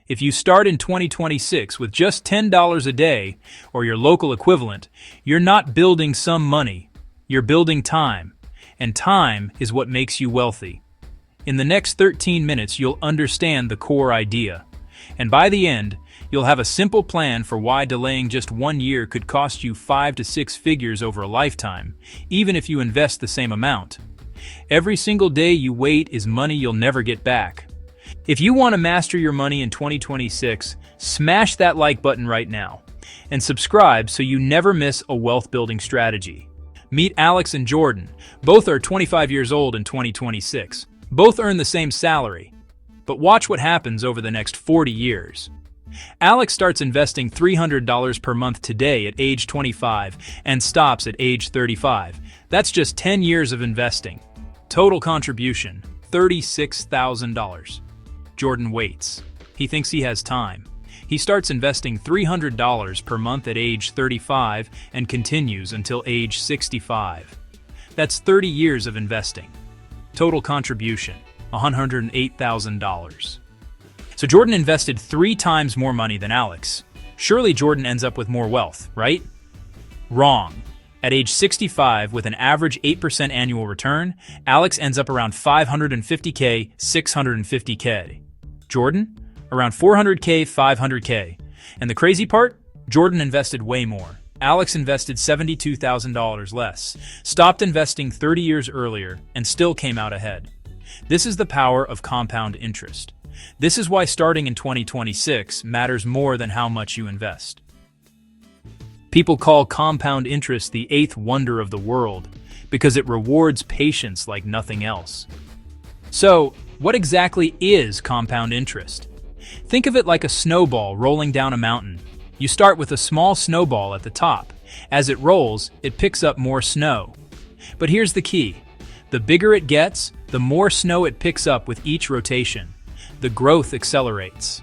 If you start in 2026 with just $10 a day, or your local equivalent, you're not building some money, you're building time. And time is what makes you wealthy. In the next 13 minutes, you'll understand the core idea. And by the end, you'll have a simple plan for why delaying just 1 year could cost you 5 to 6 figures over a lifetime, even if you invest the same amount. Every single day you wait is money you'll never get back. If you want to master your money in 2026, smash that like button right now. And subscribe so you never miss a wealth-building strategy. Meet Alex and Jordan. Both are 25 years old in 2026. Both earn the same salary. But watch what happens over the next 40 years. Alex starts investing $300 per month today at age 25 and stops at age 35. That's just 10 years of investing. Total contribution, $36,000. Jordan waits. He thinks he has time. He starts investing $300 per month at age 35 and continues until age 65. That's 30 years of investing. Total contribution, $108,000. So Jordan invested 3 times more money than Alex. Surely Jordan ends up with more wealth, right? Wrong. At age 65, with an average 8% annual return, Alex ends up around $550K, $650K. Jordan? Around $400K, $500K. And the crazy part? Jordan invested way more. Alex invested $72,000 less, stopped investing 30 years earlier, and still came out ahead. This is the power of compound interest. This is why starting in 2026 matters more than how much you invest. People call compound interest the 8th wonder of the world because it rewards patience like nothing else. So, what exactly is compound interest? Think of it like a snowball rolling down a mountain. You start with a small snowball at the top. As it rolls, it picks up more snow. But here's the key. The bigger it gets, the more snow it picks up with each rotation. The growth accelerates.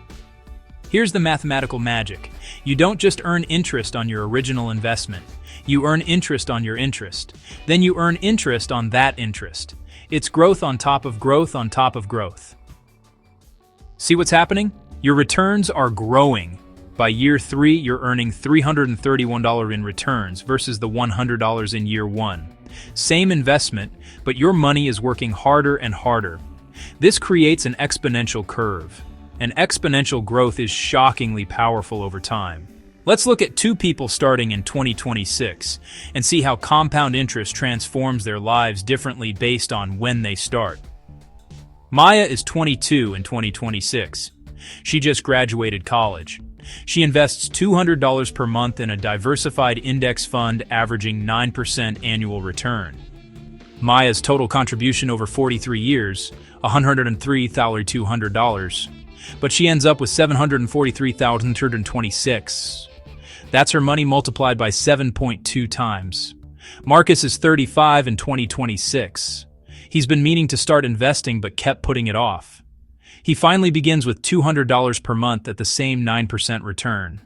Here's the mathematical magic. You don't just earn interest on your original investment. You earn interest on your interest. Then you earn interest on that interest. It's growth on top of growth on top of growth. See what's happening? Your returns are growing. By year 3, you're earning $331 in returns versus the $100 in year 1. Same investment, but your money is working harder and harder. This creates an exponential curve. And exponential growth is shockingly powerful over time. Let's look at 2 people starting in 2026 and see how compound interest transforms their lives differently based on when they start. Maya is 22 in 2026. She just graduated college. She invests $200 per month in a diversified index fund averaging 9% annual return. Maya's total contribution over 43 years, $103,200. But she ends up with $743,226. That's her money multiplied by 7.2 times. Marcus is 35 in 2026. He's been meaning to start investing but kept putting it off. He finally begins with $200 per month at the same 9% return.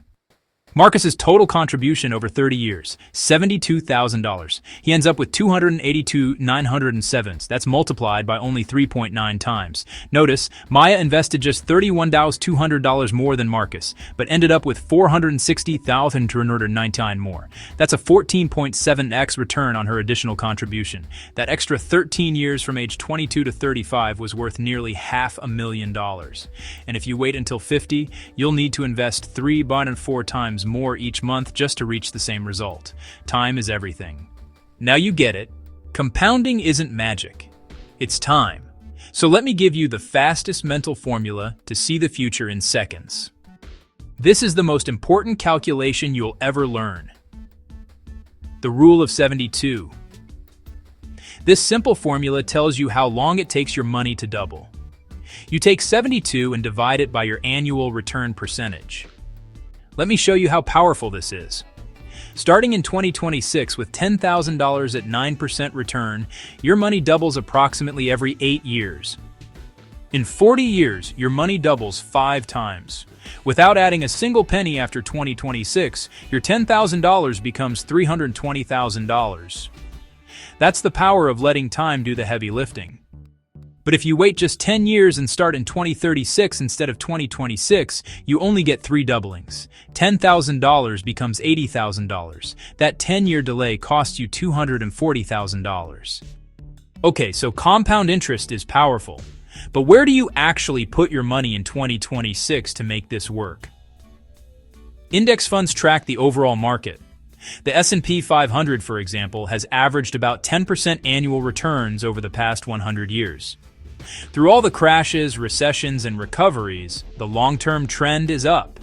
Marcus's total contribution over 30 years, $72,000. He ends up with $282,907. That's multiplied by only 3.9 times. Notice, Maya invested just $31,200 more than Marcus, but ended up with $460,299 more. That's a 14.7x return on her additional contribution. That extra 13 years from age 22 to 35 was worth nearly $500,000. And if you wait until 50, you'll need to invest 3 to 4 times more each month just to reach the same result. Time is everything. Now you get it. Compounding isn't magic. It's time. So let me give you the fastest mental formula to see the future in seconds. This is the most important calculation you'll ever learn. The rule of 72. This simple formula tells you how long it takes your money to double. You take 72 and divide it by your annual return percentage. Let me show you how powerful this is. Starting in 2026 with $10,000 at 9% return, your money doubles approximately every 8 years. In 40 years, your money doubles 5 times. Without adding a single penny after 2026, your $10,000 becomes $320,000. That's the power of letting time do the heavy lifting. But if you wait just 10 years and start in 2036 instead of 2026, you only get 3 doublings. $10,000 becomes $80,000. That 10-year delay costs you $240,000. Okay, so compound interest is powerful. But where do you actually put your money in 2026 to make this work? Index funds track the overall market. The S&P 500, for example, has averaged about 10% annual returns over the past 100 years. Through all the crashes, recessions, and recoveries, the long-term trend is up.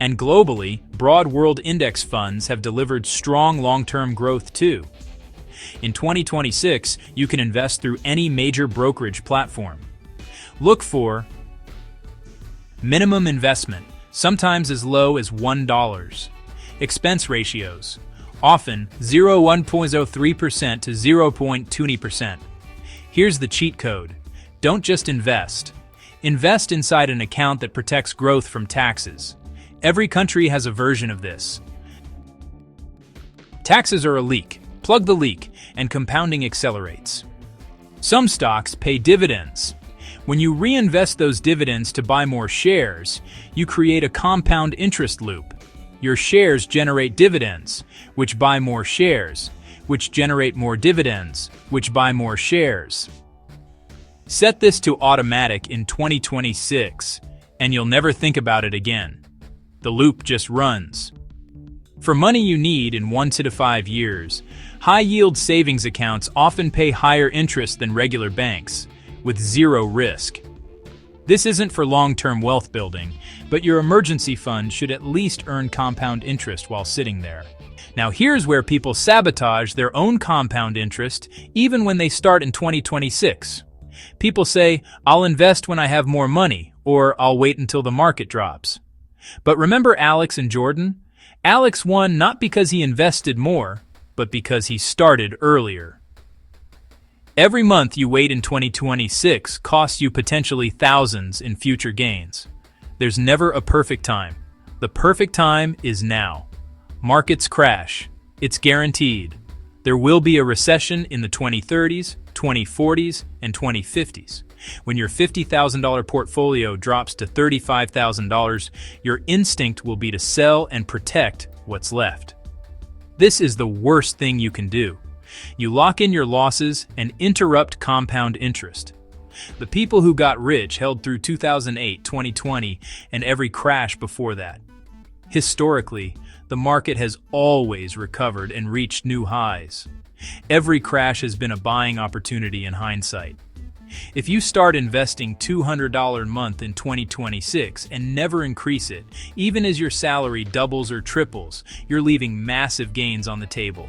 And globally, broad world index funds have delivered strong long-term growth too. In 2026, you can invest through any major brokerage platform. Look for minimum investment, sometimes as low as $1. Expense ratios, often 1.03% to 0.20%. Here's the cheat code. Don't just invest. Invest inside an account that protects growth from taxes. Every country has a version of this. Taxes are a leak. Plug the leak, and compounding accelerates. Some stocks pay dividends. When you reinvest those dividends to buy more shares, you create a compound interest loop. Your shares generate dividends, which buy more shares, which generate more dividends, which buy more shares. Set this to automatic in 2026, and you'll never think about it again. The loop just runs. For money you need in 1 to 5 years, high-yield savings accounts often pay higher interest than regular banks, with zero risk. This isn't for long-term wealth building, but your emergency fund should at least earn compound interest while sitting there. Now here's where people sabotage their own compound interest even when they start in 2026. People say, I'll invest when I have more money, or I'll wait until the market drops. But remember Alex and Jordan? Alex won not because he invested more, but because he started earlier. Every month you wait in 2026 costs you potentially thousands in future gains. There's never a perfect time. The perfect time is now. Markets crash. It's guaranteed. There will be a recession in the 2030s, 2040s, and 2050s. When your $50,000 portfolio drops to $35,000, your instinct will be to sell and protect what's left. This is the worst thing you can do. You lock in your losses and interrupt compound interest. The people who got rich held through 2008, 2020, and every crash before that. Historically, the market has always recovered and reached new highs. Every crash has been a buying opportunity in hindsight. If you start investing $200 a month in 2026 and never increase it, even as your salary doubles or triples, you're leaving massive gains on the table.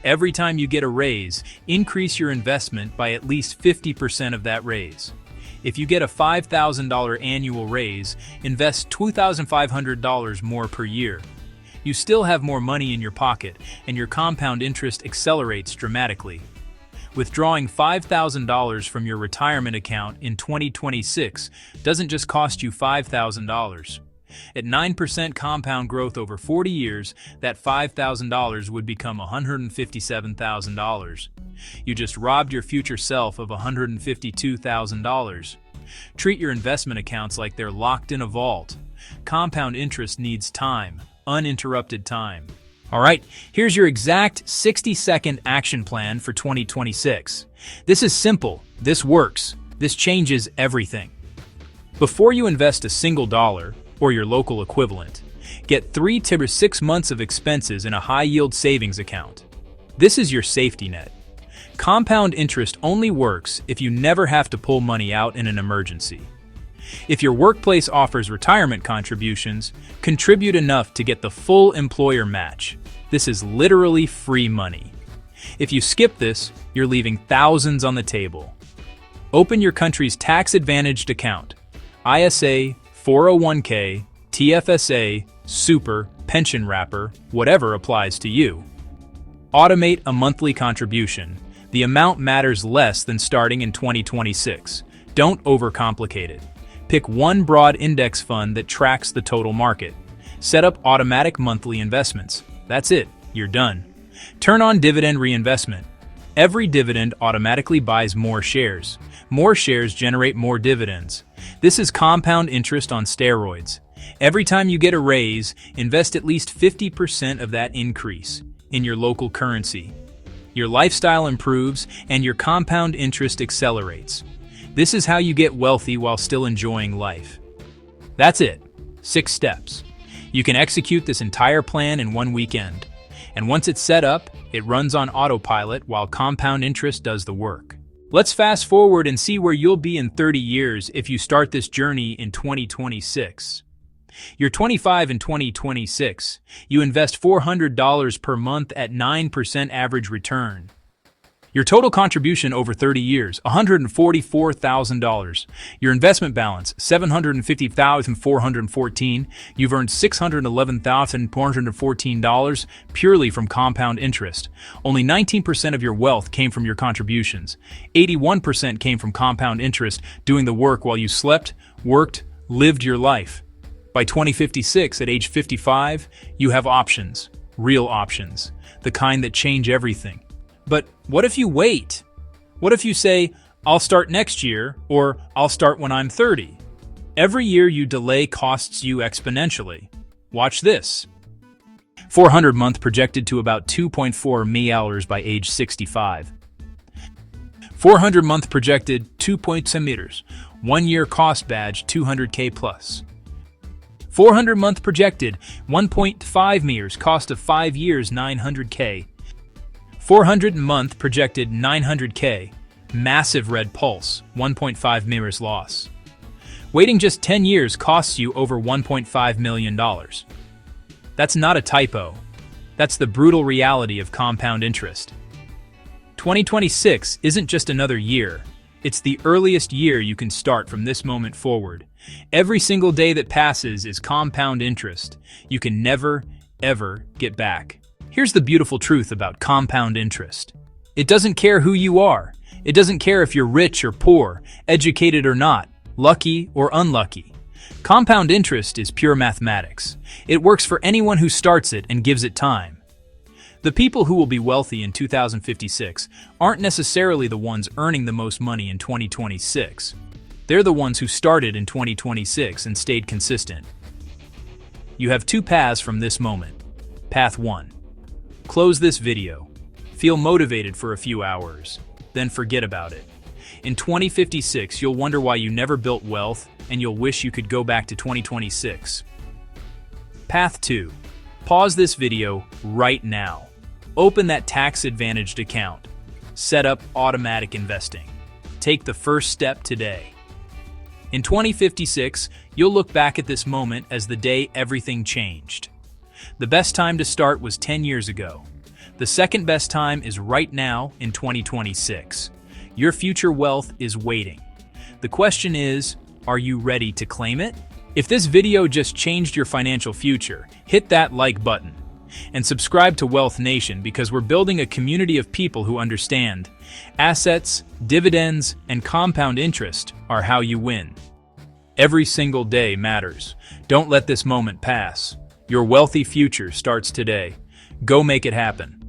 Every time you get a raise, increase your investment by at least 50% of that raise. If you get a $5,000 annual raise, invest $2,500 more per year. You still have more money in your pocket, and your compound interest accelerates dramatically. Withdrawing $5,000 from your retirement account in 2026 doesn't just cost you $5,000. At 9% compound growth over 40 years, that $5,000 would become $157,000. You just robbed your future self of $152,000. Treat your investment accounts like they're locked in a vault. Compound interest needs time, uninterrupted time. All right, here's your exact 60-second action plan for 2026. This is simple, this works, this changes everything. Before you invest a single dollar, or your local equivalent, get 3 to 6 months of expenses in a high-yield savings account. This is your safety net. Compound interest only works if you never have to pull money out in an emergency. If your workplace offers retirement contributions, contribute enough to get the full employer match. This is literally free money. If you skip this, you're leaving thousands on the table. Open your country's tax-advantaged account. ISA, 401k, TFSA, super, pension wrapper, whatever applies to you. Automate a monthly contribution. The amount matters less than starting in 2026. Don't overcomplicate it. Pick one broad index fund that tracks the total market. Set up automatic monthly investments. That's it, you're done. Turn on dividend reinvestment. Every dividend automatically buys more shares. More shares generate more dividends. This is compound interest on steroids. Every time you get a raise, invest at least 50% of that increase in your local currency. Your lifestyle improves and your compound interest accelerates. This is how you get wealthy while still enjoying life. That's it. 6 steps. You can execute this entire plan in one weekend. And once it's set up, it runs on autopilot while compound interest does the work. Let's fast forward and see where you'll be in 30 years if you start this journey in 2026. You're 25 in 2026. You invest $400 per month at 9% average return. Your total contribution over 30 years, $144,000. Your investment balance, $750,414. You've earned $611,414 purely from compound interest. Only 19% of your wealth came from your contributions. 81% came from compound interest, doing the work while you slept, worked, lived your life. By 2056, at age 55, you have options, real options, the kind that change everything. But what if you wait? What if you say, I'll start next year, or I'll start when I'm 30? Every year you delay costs you exponentially. Watch this. 400 month projected to about 2.4 million by age 65. 400 month projected 2.7 meters. 1 year cost badge 200K plus. 400 month projected 1.5 meters, cost of 5 years 900K. 400 month projected 900K, massive red pulse, 1.5 mirrors loss. Waiting just 10 years costs you over $1.5 million. That's not a typo. That's the brutal reality of compound interest. 2026 isn't just another year. It's the earliest year you can start from this moment forward. Every single day that passes is compound interest. You can never, ever get back. Here's the beautiful truth about compound interest. It doesn't care who you are. It doesn't care if you're rich or poor, educated or not, lucky or unlucky. Compound interest is pure mathematics. It works for anyone who starts it and gives it time. The people who will be wealthy in 2056 aren't necessarily the ones earning the most money in 2026. They're the ones who started in 2026 and stayed consistent. You have 2 paths from this moment. Path 1. Close this video. Feel motivated for a few hours, then forget about it. In 2056, you'll wonder why you never built wealth, and you'll wish you could go back to 2026. Path 2. Pause this video right now. Open that tax-advantaged account. Set up automatic investing. Take the first step today. In 2056, you'll look back at this moment as the day everything changed. The best time to start was 10 years ago. The second best time is right now in 2026. Your future wealth is waiting. The question is, are you ready to claim it? If this video just changed your financial future, hit that like button. And subscribe to Wealth Nation because we're building a community of people who understand assets, dividends, and compound interest are how you win. Every single day matters. Don't let this moment pass. Your wealthy future starts today. Go make it happen.